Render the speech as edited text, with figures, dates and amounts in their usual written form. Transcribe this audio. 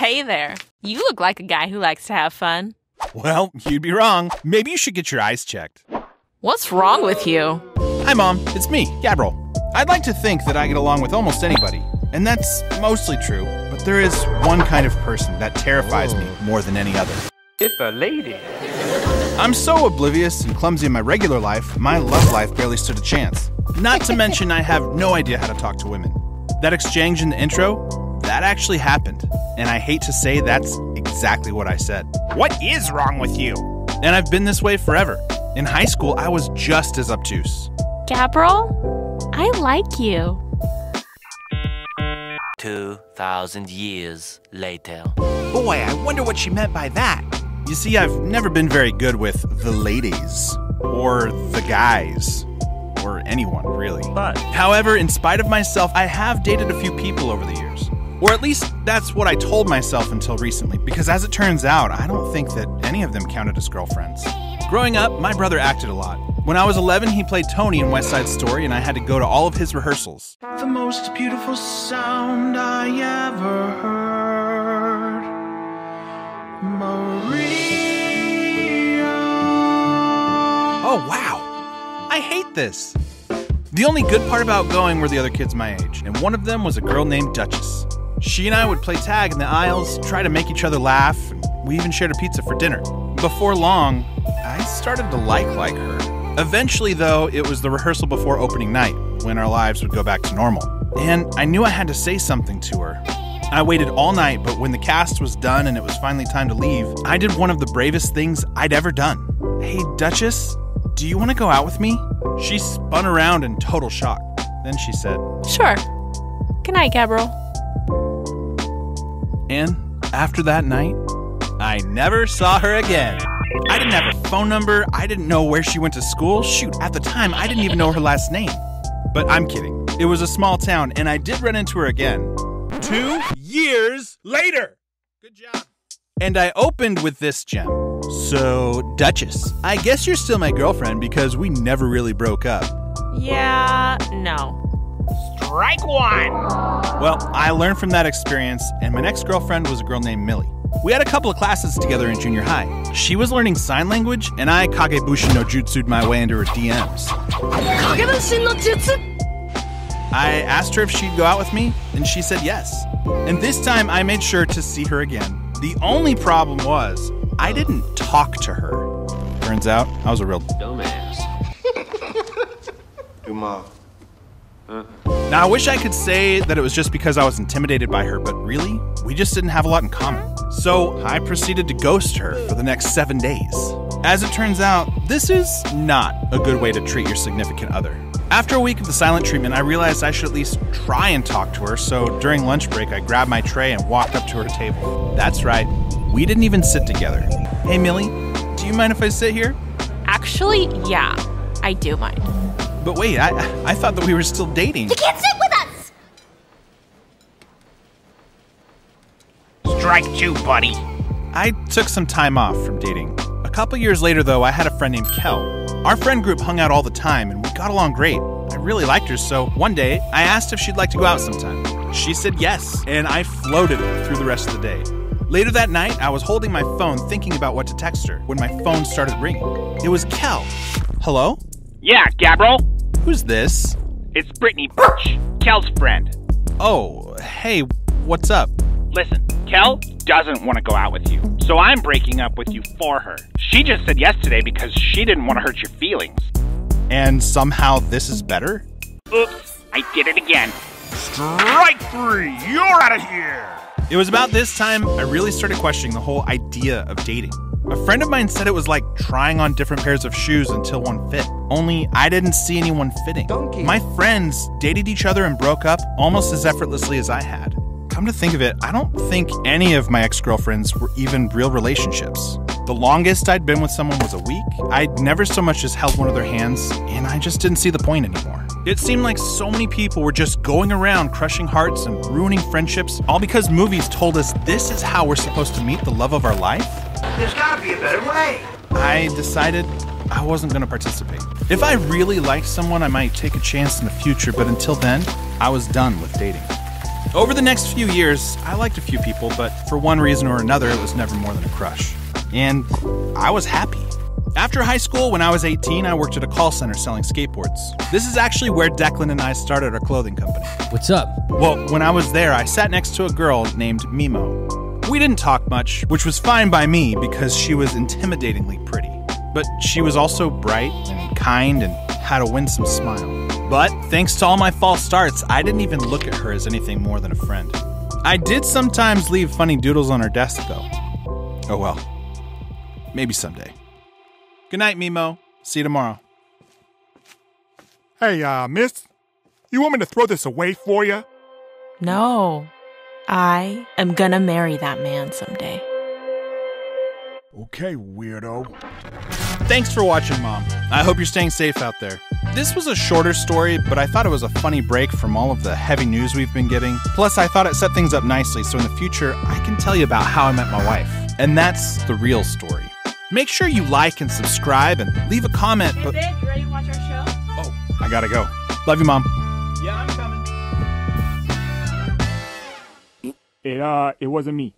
Hey there. You look like a guy who likes to have fun. Well, you'd be wrong. Maybe you should get your eyes checked. What's wrong with you? Hi, Mom. It's me, Gabroll. I'd like to think that I get along with almost anybody, and that's mostly true, but there is one kind of person that terrifies me more than any other. It's a lady. I'm so oblivious and clumsy in my regular life, my love life barely stood a chance. Not to mention I have no idea how to talk to women. That exchange in the intro, that actually happened, and I hate to say that's exactly what I said. What is wrong with you? And I've been this way forever. In high school, I was just as obtuse. Gabroll, I like you. 2,000 years later. Boy, I wonder what she meant by that. You see, I've never been very good with the ladies, or the guys, or anyone, really. But However, in spite of myself, I have dated a few people over the years. Or at least, that's what I told myself until recently, because as it turns out, I don't think that any of them counted as girlfriends. Growing up, my brother acted a lot. When I was 11, he played Tony in West Side Story, and I had to go to all of his rehearsals. The most beautiful sound I ever heard. Maria. Oh, wow. I hate this. The only good part about going were the other kids my age, and one of them was a girl named Duchess. She and I would play tag in the aisles, try to make each other laugh, and we even shared a pizza for dinner. Before long, I started to like her. Eventually, though, it was the rehearsal before opening night, when our lives would go back to normal. And I knew I had to say something to her. I waited all night, but when the cast was done and it was finally time to leave, I did one of the bravest things I'd ever done. Hey, Duchess, do you want to go out with me? She spun around in total shock. Then she said, Sure. Good night, Gabroll. And after that night, I never saw her again. I didn't have her phone number. I didn't know where she went to school. Shoot, at the time, I didn't even know her last name. But I'm kidding. It was a small town, and I did run into her again. 2 years later. Good job. And I opened with this gem. So, Duchess, I guess you're still my girlfriend because we never really broke up. Yeah, no. strike one. Well, I learned from that experience, and my next girlfriend was a girl named Millie. We had a couple of classes together in junior high. She was learning sign language, and I kagebushi no jutsu'd my way into her DMs. Kagebushi no jutsu? I asked her if she'd go out with me, and she said yes. And this time, I made sure to see her again. The only problem was, I didn't talk to her. Turns out, I was a real dumbass. Now, I wish I could say that it was just because I was intimidated by her, but really, we just didn't have a lot in common. So I proceeded to ghost her for the next 7 days. As it turns out, this is not a good way to treat your significant other. After a week of the silent treatment, I realized I should at least try and talk to her, so during lunch break, I grabbed my tray and walked up to her table. That's right, we didn't even sit together. Hey, Millie, do you mind if I sit here? Actually, yeah, I do mind. But wait, I thought that we were still dating. You can't sit with us! Strike two, buddy. I took some time off from dating. A couple years later, though, I had a friend named Kel. Our friend group hung out all the time, and we got along great. I really liked her, so one day, I asked if she'd like to go out sometime. She said yes, and I floated through the rest of the day. Later that night, I was holding my phone thinking about what to text her when my phone started ringing. It was Kel. Hello? Yeah, Gabroll. Who's this? It's Brittany Birch, Kel's friend. Oh, hey, what's up? Listen, Kel doesn't want to go out with you, so I'm breaking up with you for her. She just said yes today because she didn't want to hurt your feelings. And somehow this is better? Oops, I did it again. Strike three, you're out of here. It was about this time I really started questioning the whole idea of dating. A friend of mine said it was like trying on different pairs of shoes until one fit. Only I didn't see anyone fitting. My friends dated each other and broke up almost as effortlessly as I had. Come to think of it, I don't think any of my ex-girlfriends were even real relationships. The longest I'd been with someone was a week. I'd never so much as held one of their hands, and I just didn't see the point anymore. It seemed like so many people were just going around crushing hearts and ruining friendships, all because movies told us this is how we're supposed to meet the love of our life. There's gotta be a better way. I decided I wasn't going to participate. If I really liked someone, I might take a chance in the future, but until then, I was done with dating. Over the next few years, I liked a few people, but for one reason or another, it was never more than a crush. And I was happy. After high school, when I was 18, I worked at a call center selling skateboards. This is actually where Declan and I started our clothing company. What's up? Well, when I was there, I sat next to a girl named Mimo. We didn't talk much, which was fine by me because she was intimidatingly pretty. But she was also bright and kind and had a winsome smile. But thanks to all my false starts, I didn't even look at her as anything more than a friend. I did sometimes leave funny doodles on her desk, though. Oh well. Maybe someday. Good night, Mimo. See you tomorrow. Hey, miss, you want me to throw this away for you? No. I am gonna marry that man someday. Okay, weirdo. Thanks for watching, Mom. I hope you're staying safe out there. This was a shorter story, but I thought it was a funny break from all of the heavy news we've been getting. Plus, I thought it set things up nicely, so in the future, I can tell you about how I met my wife. And that's the real story. Make sure you like and subscribe and leave a comment. Hey, babe, you ready to watch our show? Oh, I gotta go. Love you, Mom. Yeah, I'm coming. It wasn't me.